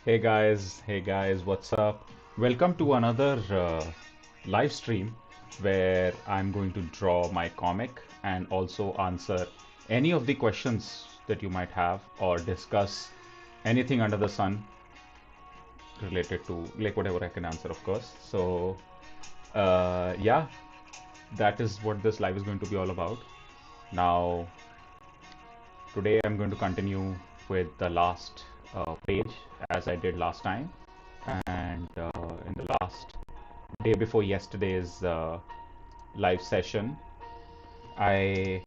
Hey guys, what's up? Welcome to another live stream where I'm going to draw my comic and also answer any of the questions that you might have or discuss anything under the sun related to like whatever I can answer, of course. Yeah, that is what this live is going to be all about. Now, today I'm going to continue with the last page as I did last time. And in the last day before yesterday's live session, I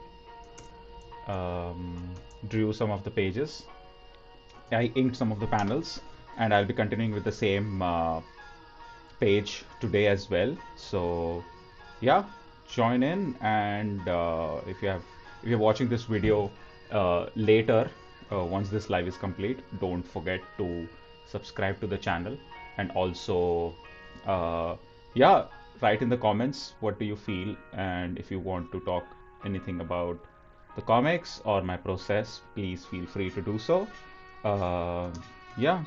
drew some of the pages. I inked some of the panels, and I'll be continuing with the same page today as well. So, yeah, join in, and if you're watching this video later, once this live is complete, don't forget to subscribe to the channel, and also, uh, yeah, write in the comments what do you feel, and if you want to talk anything about the comics or my process, please feel free to do so. Uh, yeah.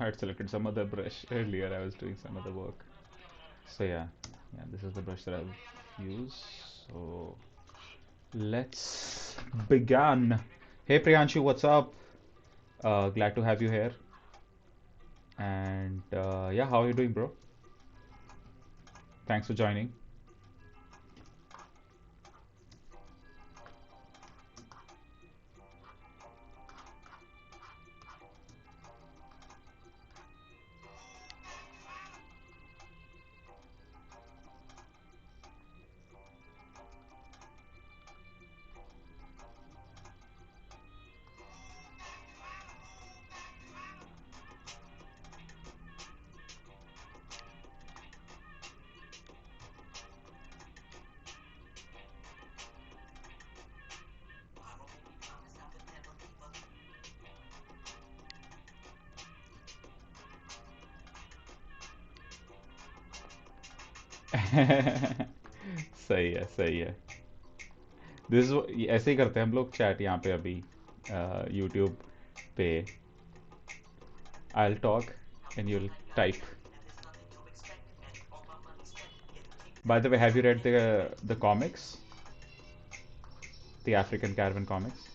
I had selected some other brush earlier. I was doing some other work. So yeah, this is the brush that I've used. So let's begin. Hey Priyanshu, what's up? Glad to have you here. And yeah, how are you doing, bro? Thanks for joining. सही है सही है. This ऐसे ही करते हैं हम लोग chat यहाँ पे अभी यूट्यूब पे. I'll talk and you'll type. By the way, have you read the comics, the African Caravan comics?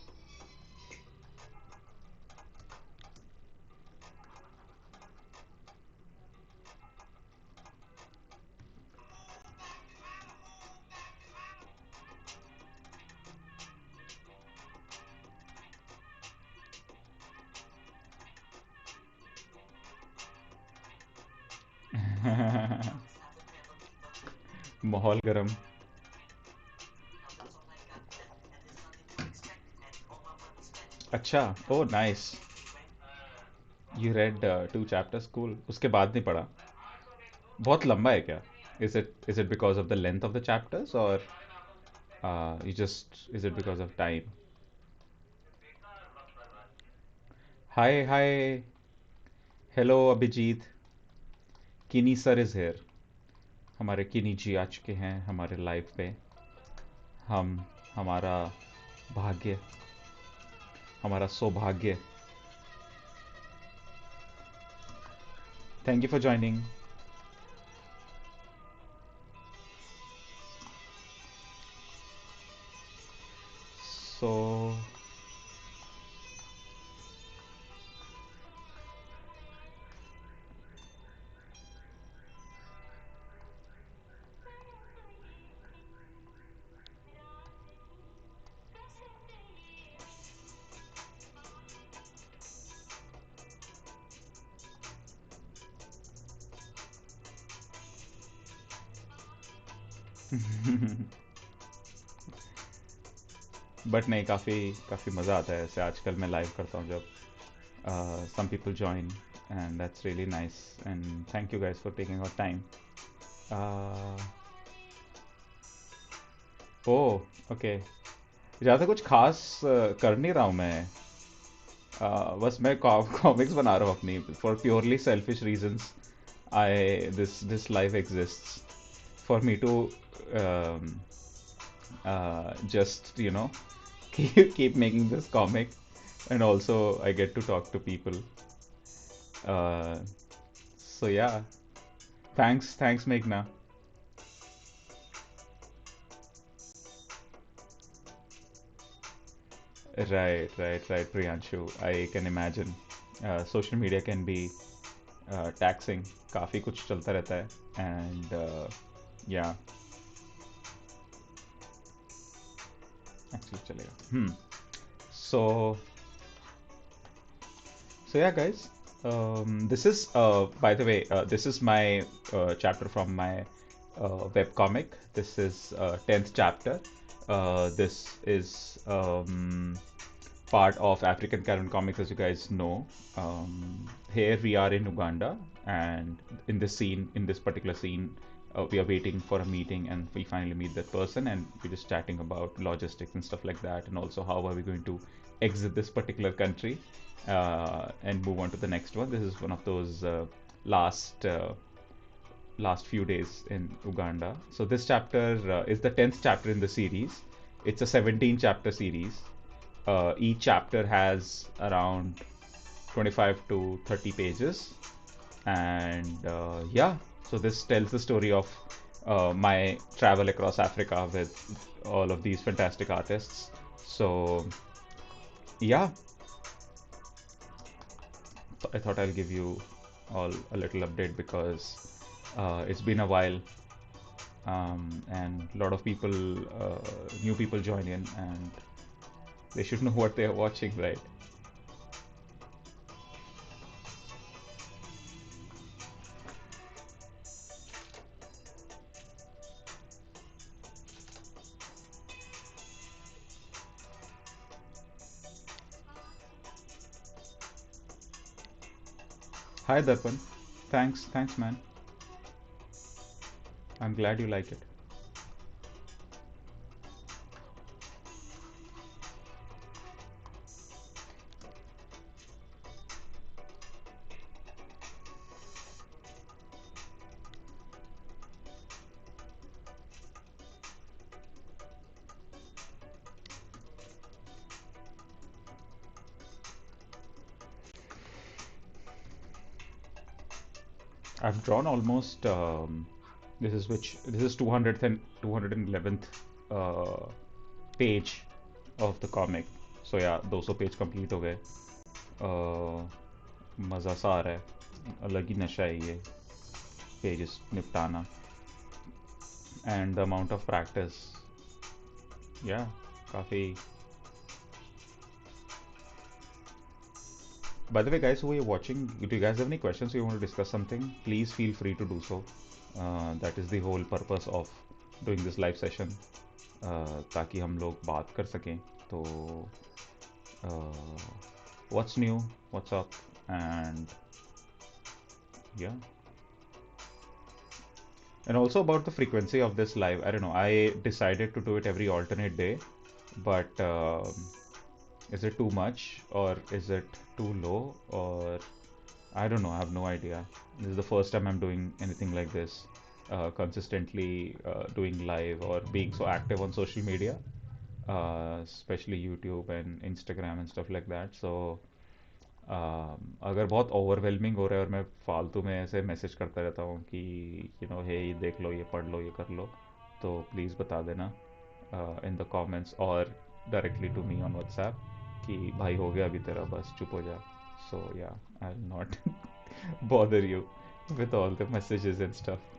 माहौल गरम. अच्छा, oh nice. You read 2 chapters, cool. उसके बाद नहीं पढ़ा? बहुत लंबा है क्या? Is it because of the length of the chapters, और you just is it because of time? Hi hi. Hello Abhijit. Kini sir is here. हमारे किनी जी आ चुके हैं हमारे लाइव पे। हम हमारा भाग्य, हमारा सौभाग्य। Thank you for joining. So but नहीं, काफ़ी काफ़ी मज़ा आता है ऐसे। आजकल मैं लाइव करता हूँ जब some people join, and that's really nice, and thank you guys for taking our time. uh, oh okay। ज़्यादा कुछ खास कर नहीं रहा हूँ मैं। बस मैं कॉमिक्स बना रहा हूँ अपनी, for purely selfish reasons. I this life exists for me to just keep making this comic, and also I get to talk to people. uh, so yeah, thanks Meghna. Right, Priyanshu. I can imagine. Social media can be taxing. काफ़ी कुछ चलता रहता है, and yeah, actually चलेगा। So yeah, guys. This is, by the way, this is my chapter from my web comic. This is 10th chapter. This is part of African Caravan comics, as you guys know. Here we are in Uganda, and in this particular scene, we are waiting for a meeting, and we finally meet that person, and we're just chatting about logistics and stuff like that, and also how are we going to exit this particular country and move on to the next one. This is one of those last last few days in Uganda. So this chapter is the 10th chapter in the series. It's a 17 chapter series. Each chapter has around 25 to 30 pages, and yeah, so this tells the story of my travel across Africa with all of these fantastic artists. So yeah, I thought I'll give you all a little update because it's been a while, and a lot of people, new people join in, and they should know what they are watching, right? Hi Darpan, thanks man. I'm glad you like it. I've drawn almost this is 200th and 211th uh, page of the comic. So yeah, 200 page complete हो गए। मज़ा सा आ रहा है, अलग ही नशा है ये पेजेस निपटाना, and the amount of practice, या काफ़ी। By the way, guys who are watching, do you guys have any questions? You want to discuss something? Please feel free to do so. That is the whole purpose of doing this live session, ताकि हम लोग बात कर सकें। तो uh, what's new, what's up, and yeah. And also about the frequency of this live. I don't know. I decided to do it every alternate day, but is it too much or is it too low or I don't know. I have no idea. This is the first time I'm doing anything like this, consistently doing live or being so active on social media, especially YouTube and Instagram and stuff like that. So अगर बहुत overwhelming हो रहा है और मैं फालतू में ऐसे मैसेज करता रहता हूँ कि हे ये देख लो ये पढ़ लो ये कर लो तो प्लीज़ बता देना इन द कमेंट्स और directly to me on WhatsApp कि भाई हो गया अभी तेरा बस चुप हो जा so yeah I will not bother you with all the messages and stuff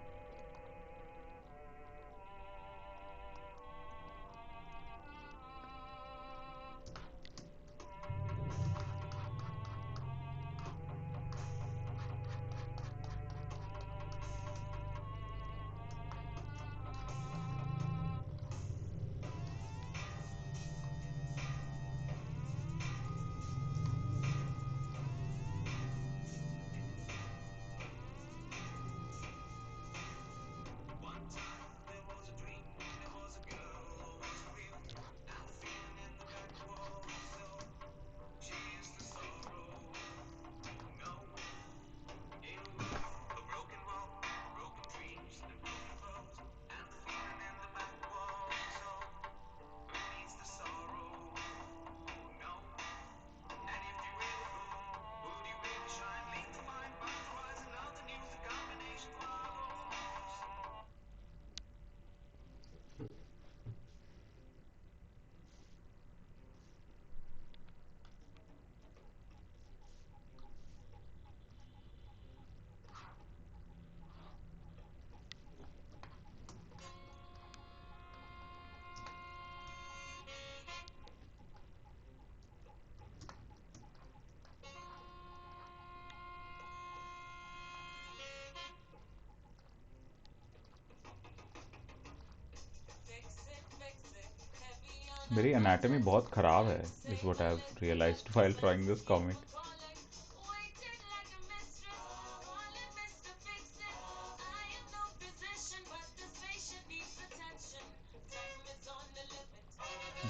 मेरी एनाटॉमी बहुत ख़राब है is what I have realised while drawing this comic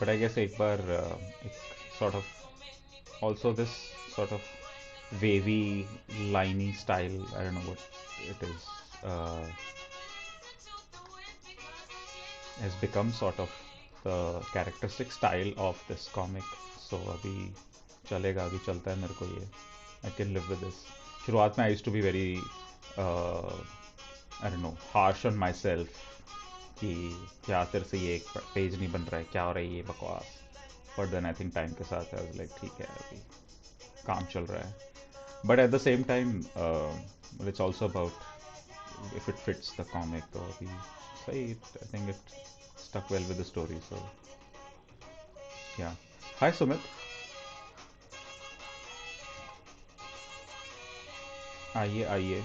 but I guess एक बार एक sort of also this sort of wavy liney style I don't know what it is uh, has become sort of the characteristic style of this comic so अभी चलेगा अभी चलता है मेरे को ये I can live with this शुरुआत में I used to be very uh, I don't know harsh on myself कि क्या तेरे से ये एक पेज नहीं बन रहा है क्या हो रहा है ये बकवास but then I think time के साथ I was like ठीक है अभी काम चल रहा है but at the same time it's also about if it fits the comic तो अभी सही I think it stuck well with the story so yeah hi Sumit आइए आइए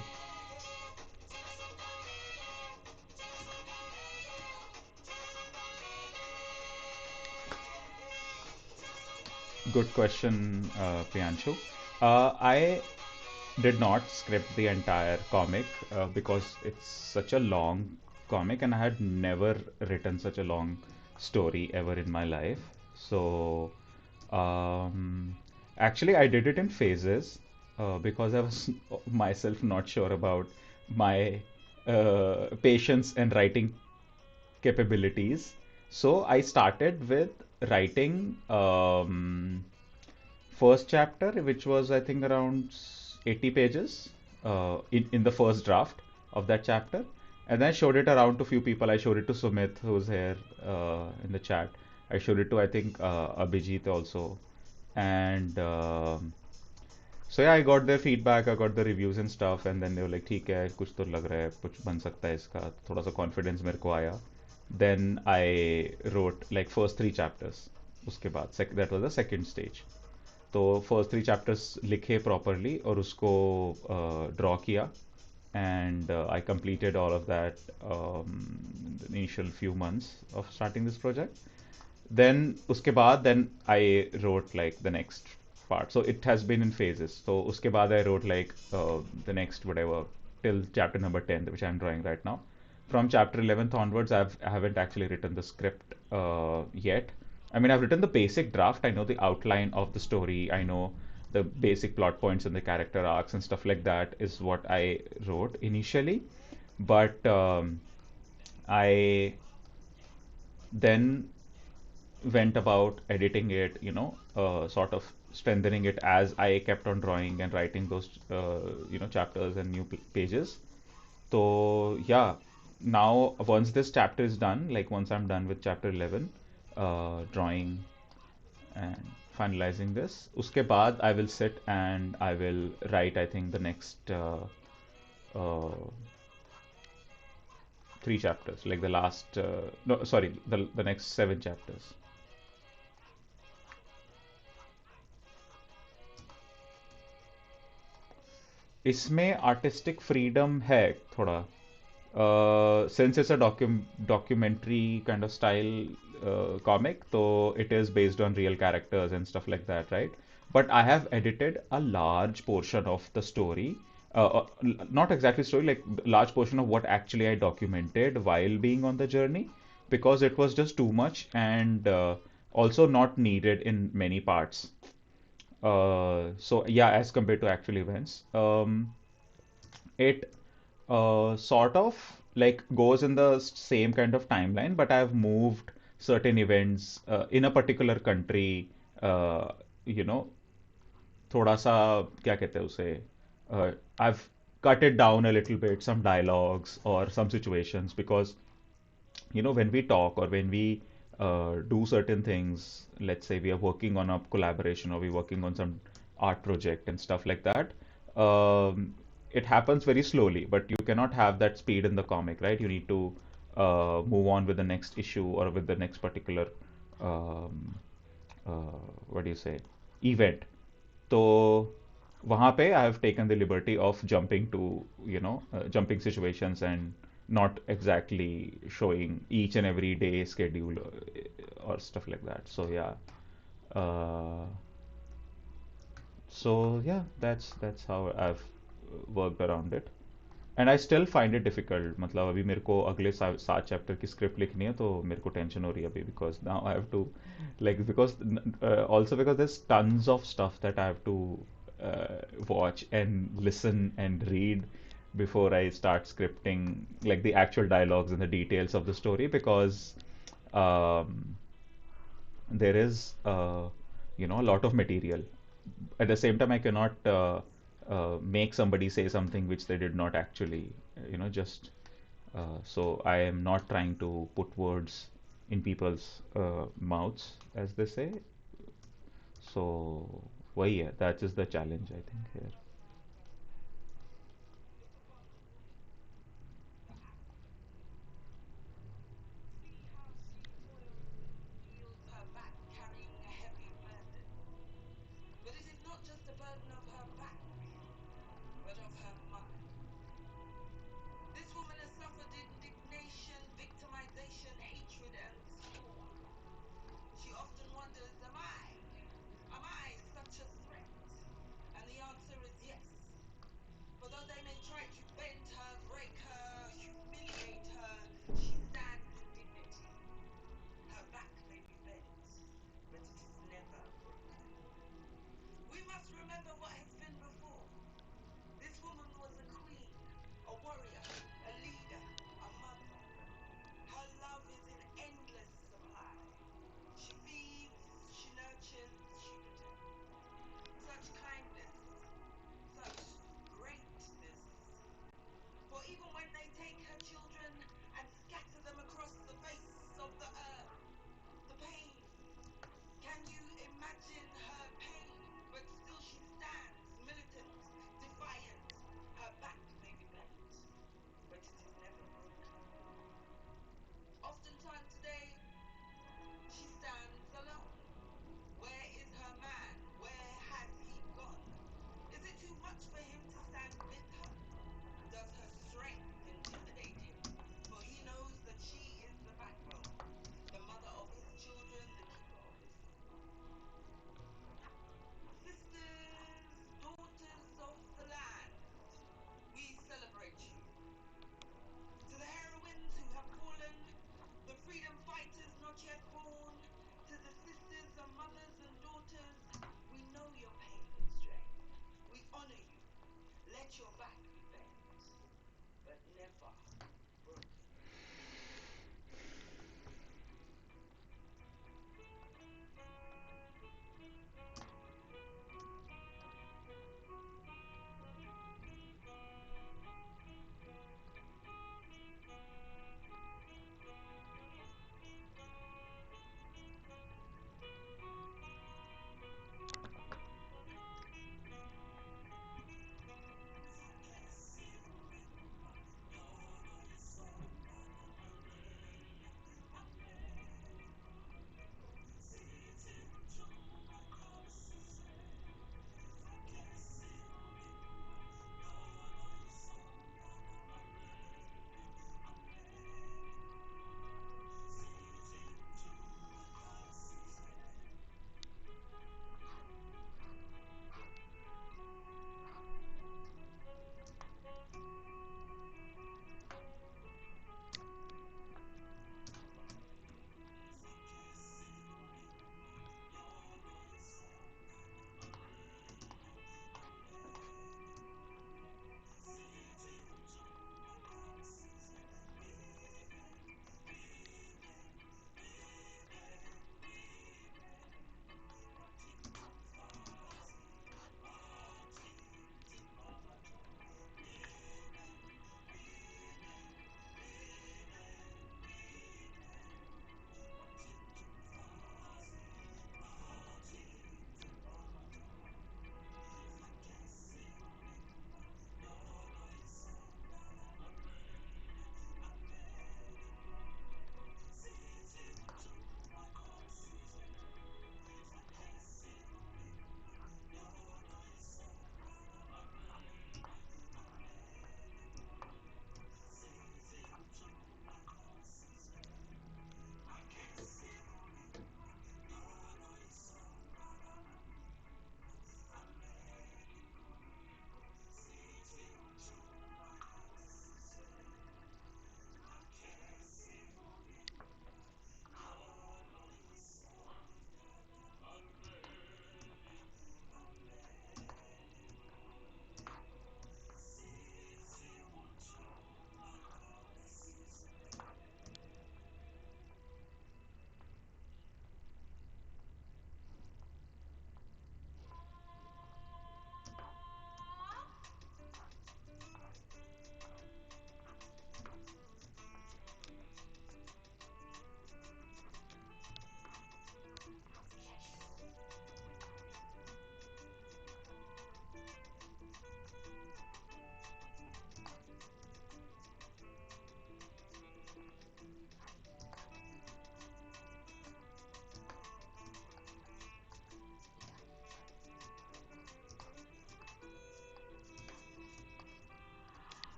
good question Priyanshu I did not script the entire comic because it's such a long comic and I had never written such a long story ever in my life. So, um, actually, I did it in phases because I was myself not sure about my patience and writing capabilities. So, I started with writing. First chapter, which was I think around 80 pages in the first draft of that chapter. And then I showed it around to few people. I showed it to Sumit, who's here in the chat. I showed it to I think Abhijit also. And so yeah, I got their feedback, I got the reviews and stuff, and then they were like, ठीक है, कुछ तो लग रहा है, कुछ बन सकता है इसका, थोड़ा सा confidence मेरे को आया. Then I wrote like first three chapters. उसके बाद that was the second stage. तो फर्स्ट थ्री चैप्टर्स लिखे प्रॉपरली और उसको ड्रॉ किया and I completed all of that initial few months of starting this project Then uske baad, then I wrote like the next part. So it has been in phases. So uske baad I wrote like the next whatever till chapter number 10, which I'm drawing right now. From chapter 11th onwards, I haven't actually written the script yet. I mean, I've written the basic draft. I know the outline of the story. I know the basic plot points and the character arcs and stuff like that is what I wrote initially. But I then went about editing it, sort of strengthening it as I kept on drawing and writing those, chapters and new pages. So, yeah, now once this chapter is done, like once I'm done with chapter 11, drawing and finalizing this, uske baad I will sit and I will write, I think, the next uh, three chapters, like the last, no, sorry, the next seven chapters. इसमें artistic freedom है थोड़ा, since it's a documentary kind of style comic, so it is based on real characters and stuff like that, right? But I have edited a large portion of the story, not exactly story, like large portion of what actually I documented while being on the journey, because it was just too much and also not needed in many parts. So yeah, as compared to actual events, it sort of like goes in the same kind of timeline, but I've moved certain events in a particular country. Uh, you know, थोड़ा सा क्या कहते हैं उसे, I've cut it down a little bit, some dialogues or some situations, because when we talk or when we do certain things, let's say we are working on a collaboration or we're working on some art project and stuff like that, it happens very slowly, but you cannot have that speed in the comic, right? You need to move on with the next issue or with the next particular, um, what do you say, event. So वहाँ पे I have taken the liberty of jumping to, jumping situations and not exactly showing each and every day schedule or stuff like that. So yeah, uh, that's how I've worked around it. And I still find it difficult, मतलब अभी मेरे को अगले 7 chapter की script लिखनी है, तो मेरे को टेंशन हो रही है अभी, because now I have to, like, because also because there's tons of stuff that I have to watch and listen and read before I start scripting, like the actual dialogues and the details of the story, because um, there is a lot of material. At the same time, I cannot make somebody say something which they did not actually, just so I am not trying to put words in people's mouths, as they say. So well, yeah, that is the challenge, I think, here.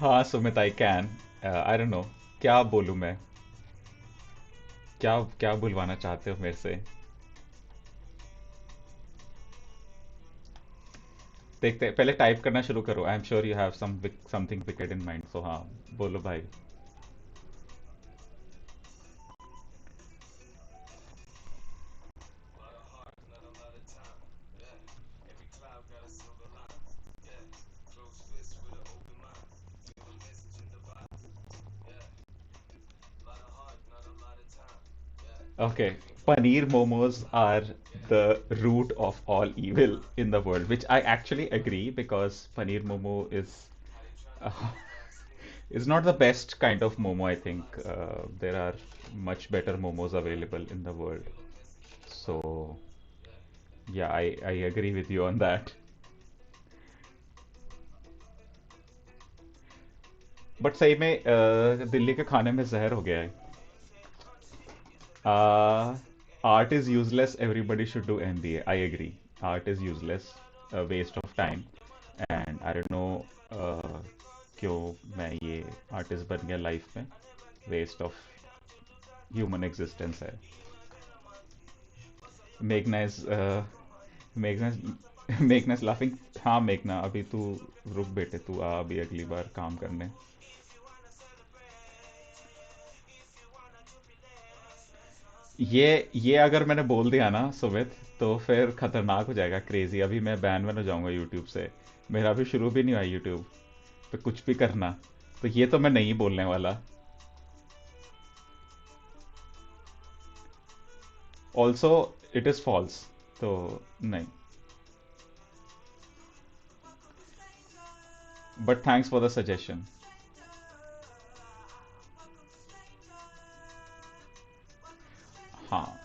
हाँ Sumit, I can. I don't no, क्या बोलूँ मैं? क्या क्या बुलवाना चाहते हो मेरे से? देखते पहले टाइप करना शुरू करो। I am sure you have something wicked in mind, so हाँ, बोलो भाई। Okay, paneer momos are the root of all evil in the world, which I actually agree, because paneer momo uh, is not the best kind of momo. I think there are much better momos available in the world. So yeah, I agree with you on that. But सही में दिल्ली के खाने में जहर हो गया है। Art is useless. Everybody should do MBA. I agree. Art is useless, a waste of time. And I don't know क्यों मैं ये आर्टिस्ट बन गया लाइफ में। वेस्ट ऑफ ह्यूमन एग्जिस्टेंस है। मेघना इज मेघना मेघना इज लाफिंग। हाँ मेघना, अभी तू रुक बेटे, तू आ अभी अगली बार काम करने। ये अगर मैंने बोल दिया ना सुमित, तो फिर खतरनाक हो जाएगा, क्रेजी। अभी मैं बैन में हो जाऊंगा यूट्यूब से। मेरा अभी शुरू भी नहीं हुआ यूट्यूब पे कुछ भी करना। तो ये तो मैं नहीं बोलने वाला। ऑल्सो इट इज फॉल्स, तो नहीं। But thanks for the suggestion. हाँ,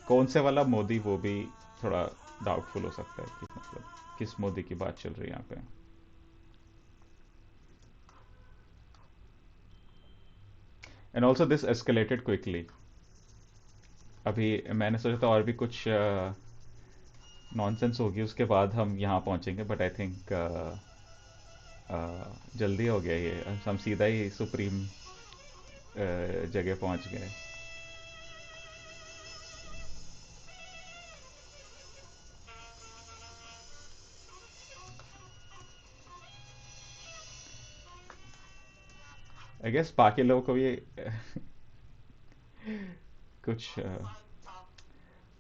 कौन से वाला मोदी, वो भी थोड़ा डाउटफुल हो सकता है कि मतलब किस मोदी की बात चल रही है यहाँ पे। And also this escalated quickly. अभी मैंने सोचा था और भी कुछ नॉनसेंस होगी, उसके बाद हम यहाँ पहुँचेंगे, बट आई थिंक जल्दी हो गया ये, हम सीधा ही सुप्रीम जगह पहुँच गए। आई गेस बाकी लोगों को भी कुछ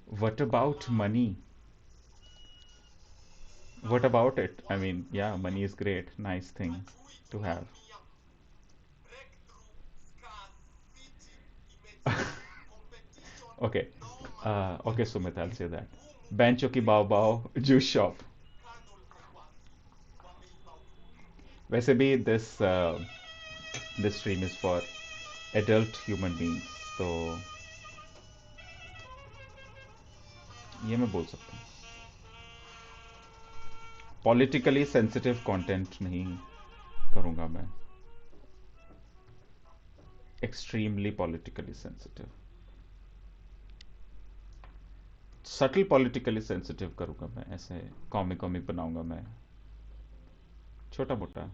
what about money, what about it? I mean yeah, money is great, nice thing to have. Okay, okay Sumit, I say that बेंचो की बाव बाव जूस शॉप। वैसे भी this stream is for adult human beings, तो ये मैं बोल सकता हूँ। पॉलिटिकली सेंसिटिव कंटेंट नहीं करूँगा मैं। Extremely politically sensitive, subtle politically sensitive करूँगा मैं, ऐसे कॉमिक कॉमिक बनाऊंगा मैं, छोटा मोटा।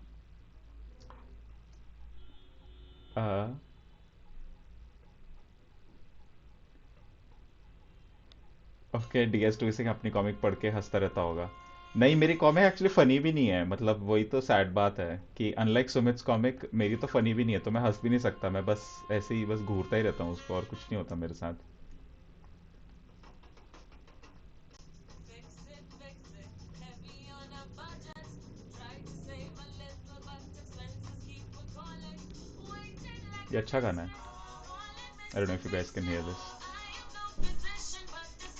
ओके, DS2 सिंह अपनी कॉमिक पढ़ के हंसता रहता होगा। नहीं, मेरी कॉमिक एक्चुअली फनी भी नहीं है, मतलब वही तो सैड बात है कि अनलाइक सुमित्स कॉमिक, मेरी तो फनी भी नहीं है, तो मैं हंस भी नहीं सकता। मैं बस ऐसे ही बस घूरता ही रहता हूँ उसको, और कुछ नहीं होता मेरे साथ। ये अच्छा गाना है। I don't know if you guys can hear this.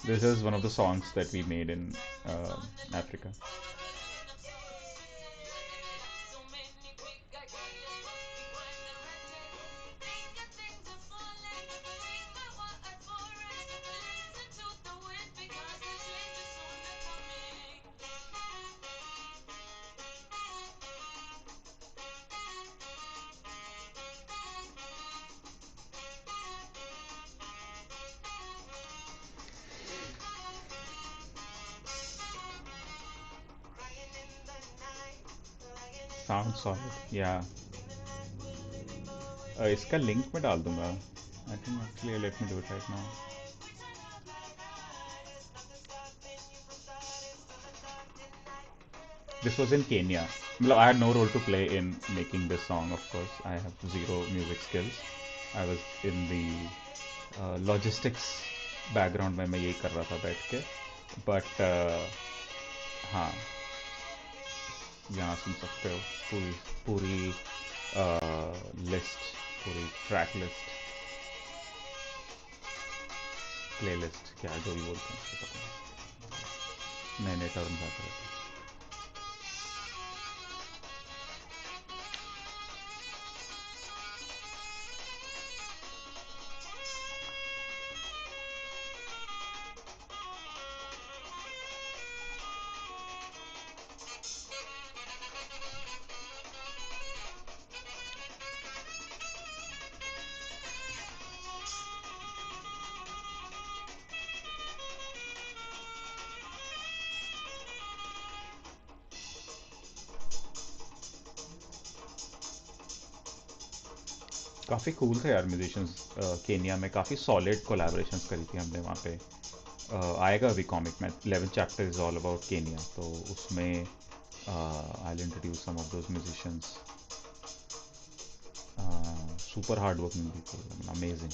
This is one of the songs that we made in Africa. Sound solid या इसका लिंक मैं डाल दूंगा I think actually let me do it right now This was in Kenya. Well, I had no role to play in making this song, of course. I have zero music skills. I was in the logistics background में मैं यही कर रहा था बैठ के. But हाँ, यहाँ सुन सकते हो पूरी पूरी लिस्ट, पूरी ट्रैक लिस्ट, प्ले लिस्ट, क्या जो भी बोलते हैं उसको पता नहीं. नए नए टर्म्स आते रहते हैं. काफ़ी कूल थे यार म्यूजिशियंस. केनिया में काफ़ी सॉलिड कोलैबोरेशंस करी थी हमने वहाँ पे. आएगा अभी कॉमिक में 11 chapter is all about Kenya, तो उसमें I will introduce some of those musicians. Super hard working people, amazing.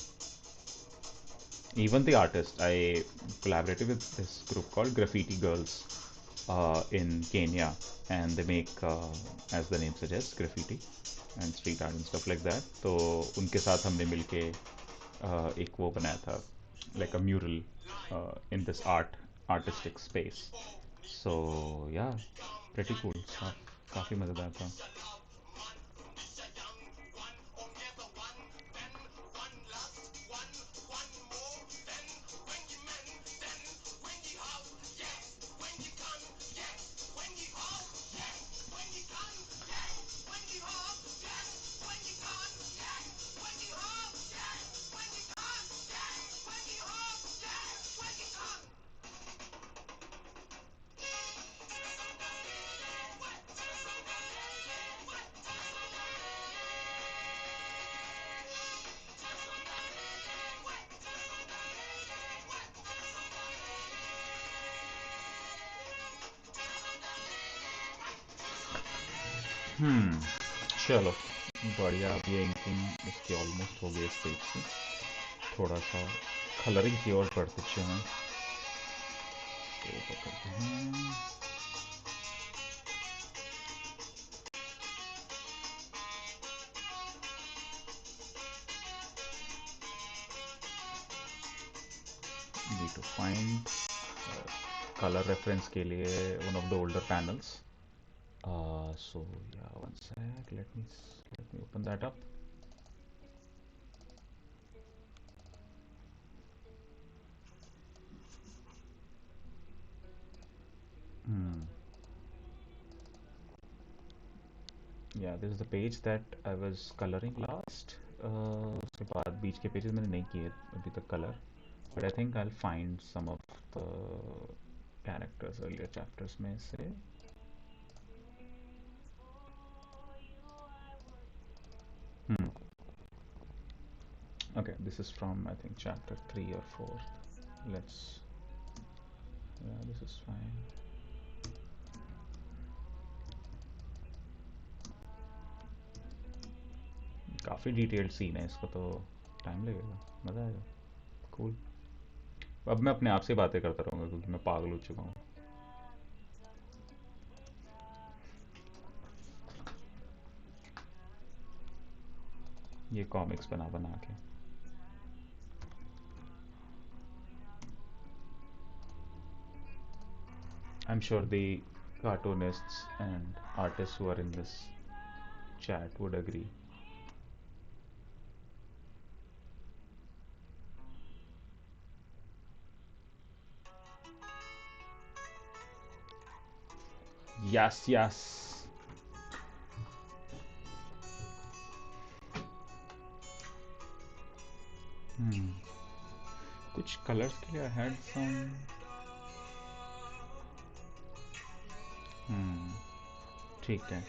Even the artist, I collaborated with this group called Graffiti Girls in Kenya, and they make, as the name suggests, graffiti and street art and stuff like that. तो उनके साथ हमने मिलके एक वो बनाया था, like a mural in this artistic space. So yeah, pretty cool stuff. काफी मजेदार था. चलो बढ़िया. अब ये इंकिंग इसकी ऑलमोस्ट हो गई इस पेज की. थोड़ा सा कलरिंग की ओर बढ़ते हैं. तो पकड़ते हैं. Need to find colour reference के लिए one of the older panels. So yeah, one sec. Let me open that up. Hmm. Yeah, this is the page that I was coloring last. उसके बाद बीच के पेजेस मैंने नहीं किए अभी तक colour. But I think I'll find some of the characters earlier chapters में से. Hmm. Okay, this is from I think chapter 3 or 4. Let's. Yeah, this is fine. काफ़ी डिटेल्ड सीन है, इसको तो टाइम लगेगा. मज़ा आएगा. कूल. अब मैं अपने आप से बातें करता रहूँगा क्योंकि मैं पागल हो चुका हूँ. ये कॉमिक्स बना बना के. I'm sure the cartoonists and artists who are in this chat would agree. Yes, yes. Hmm. कुछ कलर्स के लिए I had some. ठीक है.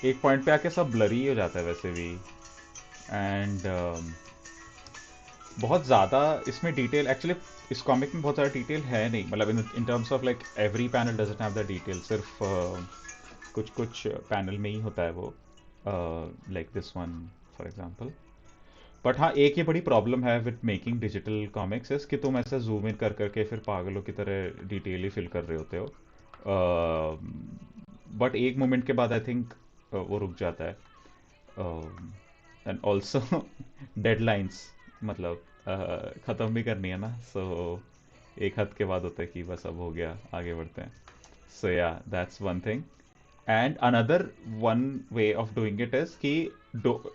एक पॉइंट पे आके सब ब्लरी हो जाता है वैसे भी। एंड बहुत ज़्यादा इसमें डिटेल एक्चुअली इस कॉमिक में बहुत ज़्यादा डिटेल है नहीं, मतलब in terms of like every panel doesn't have the detail, सिर्फ कुछ कुछ पैनल में ही होता है वो, like this one for example. But हाँ, एक ये बड़ी प्रॉब्लम है विद मेकिंग डिजिटल कॉमिक्स इस कि तुम ऐसा जूम इन कर करके फिर पागलों की तरह डिटेल ही फिल कर रहे होते हो। बट एक मोमेंट के बाद आई थिंक वो रुक जाता है। एंड ऑल्सो डेडलाइंस, मतलब ख़त्म भी करनी है ना, सो एक हद के बाद होता है कि बस अब हो गया, आगे बढ़ते हैं। So yeah that's one thing. And another one way of doing it is कि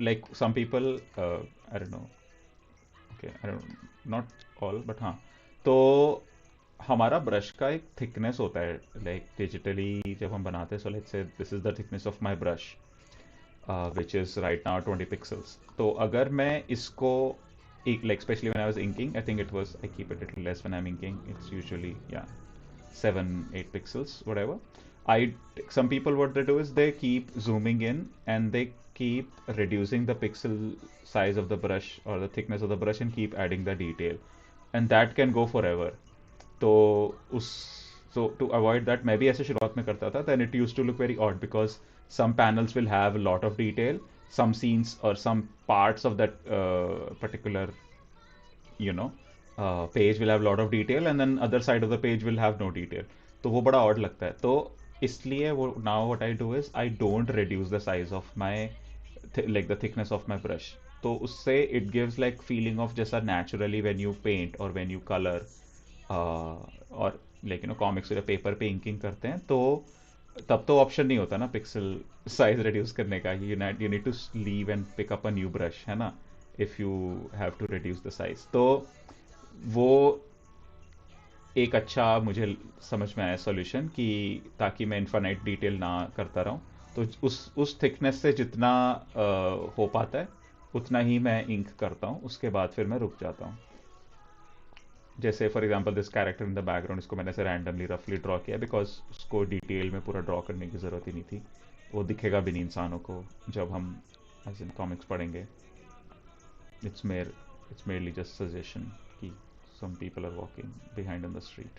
like some people, I don't know, okay I don't, not all but हाँ, तो हमारा ब्रश का एक थिकनेस होता है, लाइक डिजिटली जब हम बनाते हैं, so let's say this is the thickness of my brush which is right now 20 pixels. तो अगर मैं इसको like especially when I was inking, I think it was, I keep it a little less when I'm inking. It's usually, yeah, 7 8 pixels, whatever. I Some people, what they do is they keep zooming in and they keep reducing the pixel size of the brush or the thickness of the brush and keep adding the detail, and that can go forever. तो उस so to avoid that मैं भी ऐसे शुरुआत में करता था, then it used to look very odd because some panels will have a lot of detail, some scenes or some parts of that particular, you know, page will have a lot of detail and then other side of the page will have no detail. तो वो बड़ा odd लगता है, तो इसलिए वो now what I do is I don't reduce the size of my like the thickness of my brush. तो उससे it gives like feeling of जैसा naturally when you paint or when you color, और like comics या paper पे inking करते हैं, तो तब तो ऑप्शन नहीं होता ना पिक्सल साइज रिड्यूस करने का, you need to leave and pick up a new brush, है ना, if you have to reduce the size. तो वो एक अच्छा मुझे समझ में आया सॉल्यूशन कि ताकि मैं इन्फानाइट डिटेल ना करता रहूं, तो उस थिकनेस से जितना हो पाता है उतना ही मैं इंक करता हूँ, उसके बाद फिर मैं रुक जाता हूँ। जैसे for example this character in the background, इसको मैंने ऐसे रैंडमली रफली ड्रॉ किया बिकॉज उसको डिटेल में पूरा ड्रॉ करने की ज़रूरत ही नहीं थी, वो दिखेगा भी नहीं इंसानों को जब हम एज इन कॉमिक्स पढ़ेंगे। It's mayor it's merely just suggestion कि some people are walking behind on the street.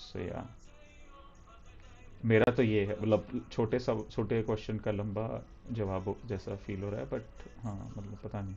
So yeah, मेरा तो ये है, मतलब छोटे सब छोटे क्वेश्चन का लंबा जवाब जैसा फील हो रहा है, बट हाँ मतलब पता नहीं।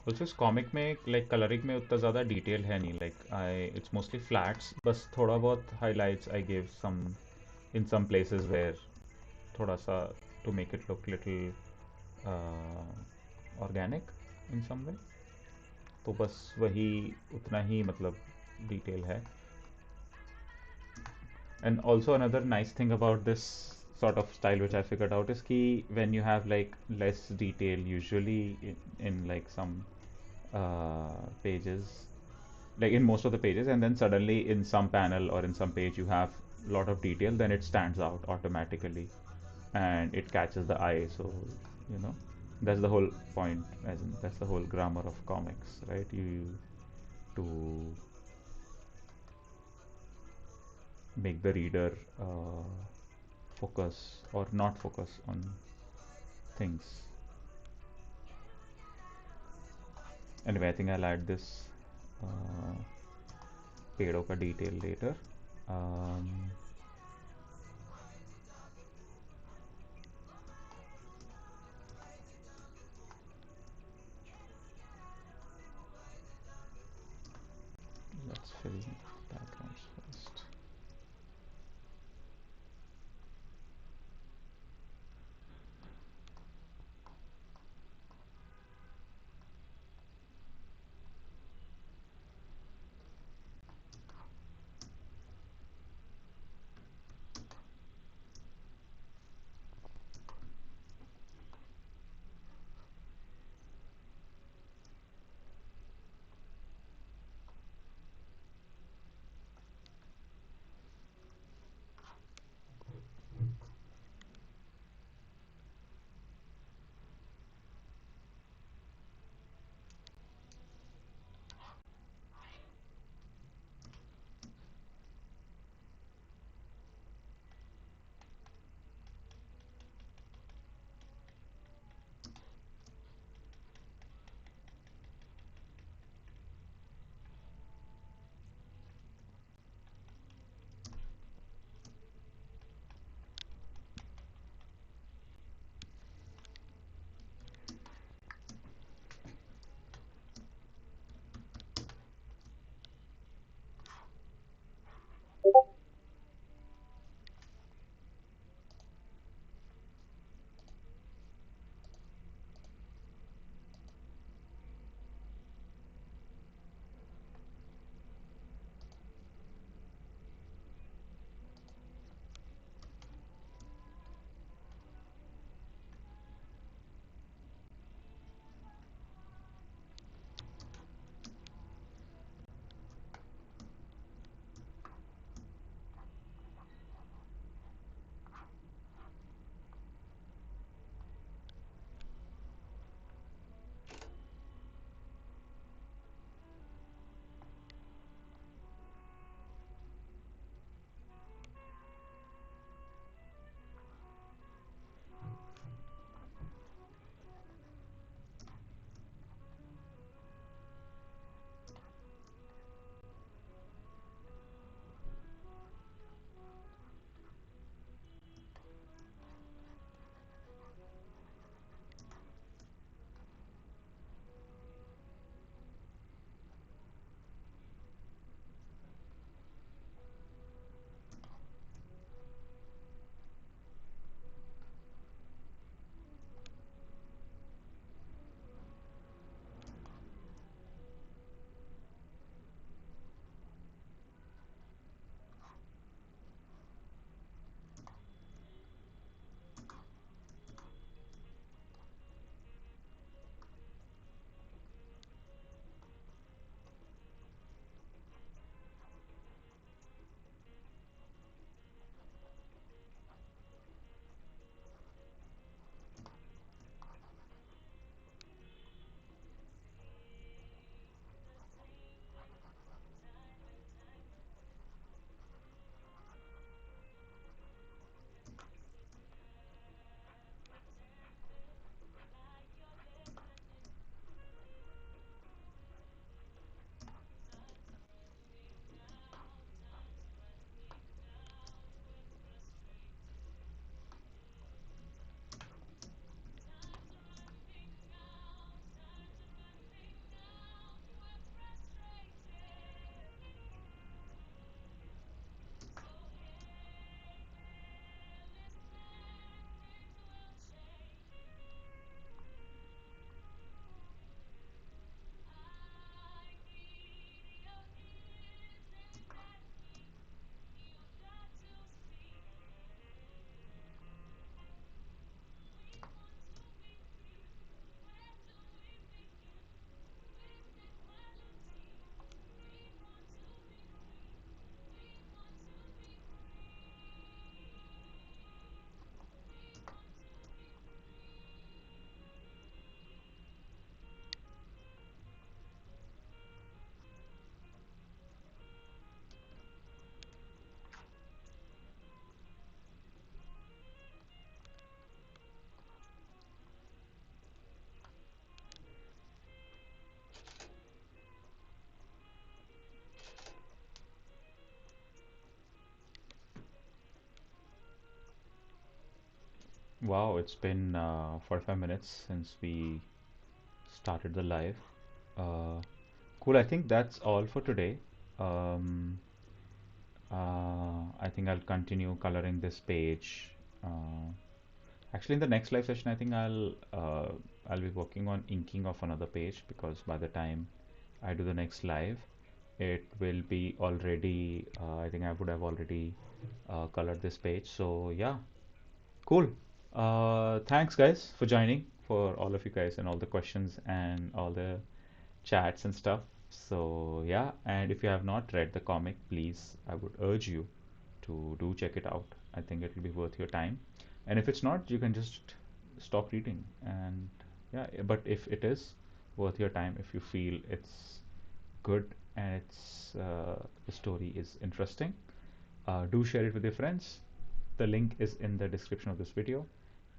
ऑल्सो इस कॉमिक में लाइक कलरिंग में उतना ज़्यादा डिटेल है नहीं, like I it's mostly flats, बस थोड़ा बहुत highlights I give some in some places where, थोड़ा सा to make it look little organic in some way, तो बस वही उतना ही मतलब डिटेल है। And also another nice thing about this sort of style which I figured out is key when you have like less detail, usually in like some pages, like in most of the pages, and then suddenly in some panel or in some page you have a lot of detail, then it stands out automatically and it catches the eye. So, you know, that's the whole point, as in that's the whole grammar of comics, right? You to make the reader focus or not focus on things. Anyway, I think I'll add this uh, पेड़ों का detail later. Um, let's fill backgrounds first. Wow, it's been 45 minutes since we started the live. Uh, cool, I think that's all for today. Um, I think I'll continue coloring this page. Uh, Actually, in the next live session, I think I'll be working on inking of another page because by the time I do the next live, it will be already. I think I would have already colored this page. So yeah, cool. Thanks guys for joining, for all of you guys and all the questions and all the chats and stuff. So yeah, and if you have not read the comic, please, I would urge you to do check it out. I think it will be worth your time. And if it's not, you can just stop reading. And yeah, but if it is worth your time, if you feel it's good and the story is interesting, do share it with your friends. The link is in the description of this video.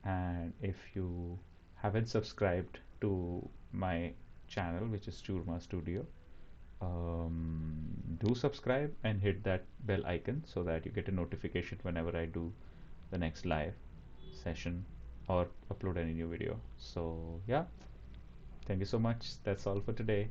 And if you haven't subscribed to my channel, which is Choorma Studio, do subscribe and hit that bell icon so that you get a notification whenever I do the next live session or upload any new video. So, yeah, thank you so much. That's all for today.